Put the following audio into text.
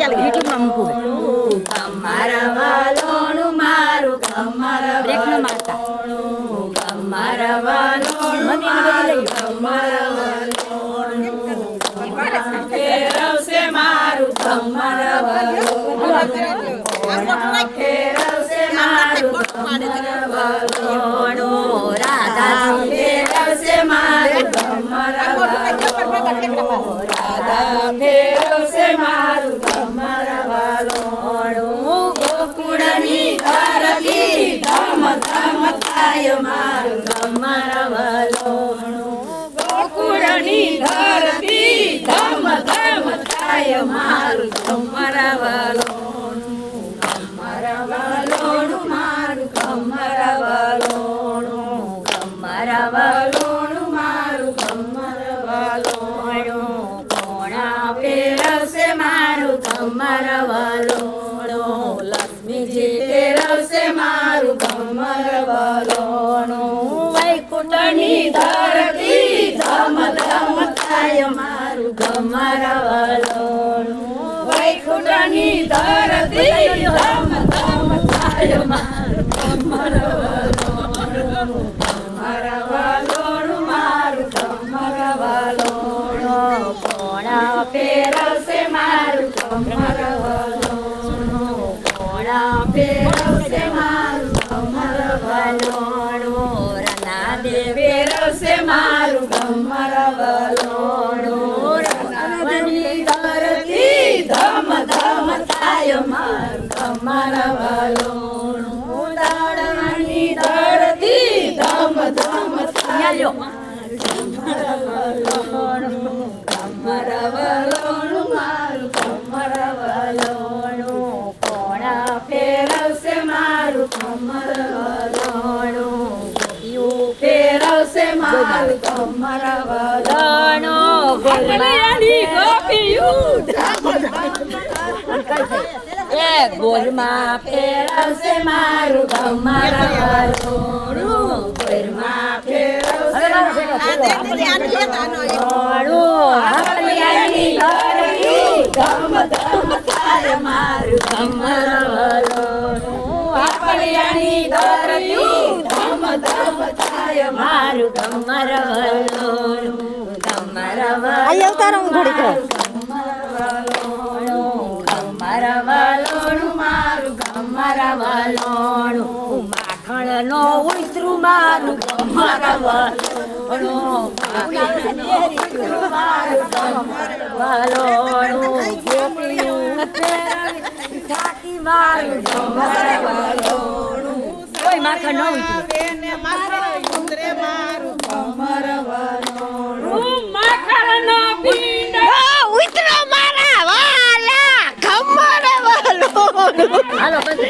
ચાલે યુટ્યુબમાં મૂકું કમર વાલોણું મારું કમર બ્રેક ન મારતા કમર વાલોણું મારું કમર ફેરવશે મારું કમર વાલોણું ફેરવશે મારું કમર વાલોણું રાધા ફેરવશે મારું કમર વાલોણું રાધા ફેરવશે મારું કમર વાલોણું ગોકુળની ધરતી ધમ ધમ થાય મારું કમર વાલોણું ગોકુળની ધરતી ધમ ધમ થાય મારું કમર વાલોણું કમર વાલોણું મારું કમર વાલોણું કમર વાલોણું મારું કમર વાલોણું કોણા ફેરવશે મારું કમર વાલોણું લક્ષ્મીજી ફેરવશે મારું કમર વાલોણું વૈકુંઠની ધરતી ધમ ધમ થાય મારું કમર વાલોણું વૈકુંઠની ધરતી ધમ ધમ થાય મારું કમર વાલોણું કમર વાલોણું મારું કમર વાલોણું કોણા ફેરવશે મારું કમર વાલોણું કોણા ફેરવશે મારું કમર વાલોણું રનાદે ફેરવશે મારું કમર વાલોણું રનાદની ધરતી ધમ ધમ થાય મારું કમર વાલોણું દાડવાની ધરતી ધમ ધમ થાય મારું કમર વાલોણું કમર વાલોણું મારું કમર વાલોણું કોણા ફેરવશે મારું કમર વાલોણું ગોપિયું ફેરવશે મારું કમર વાલોણું ગોલમાની ગોપિયું એ ગોલમાં ફેરવશે મારું કમર વાલોણું ગોલમાં ફેરવશે ધમ ધમ થાય મારું કમર વાલોણું આપળિયાની ધરતી ધમ ધમ થાય મારું કમર વાલોણું કમર વાલોણું કમર વાલોણું મારું કમર વાલોણું માખણનો ઉતરું મારું કમર વાલોણું મારું કમર વાલોણું ગોપીયું ઠાકી મારું કમર વાલોણું કોઈ માખણ ન ઉતરું મારું કમર વાલોણું માખણ નો પીંડ ઉતરો મારા વાલા કમર વાલોણું હાલો બસ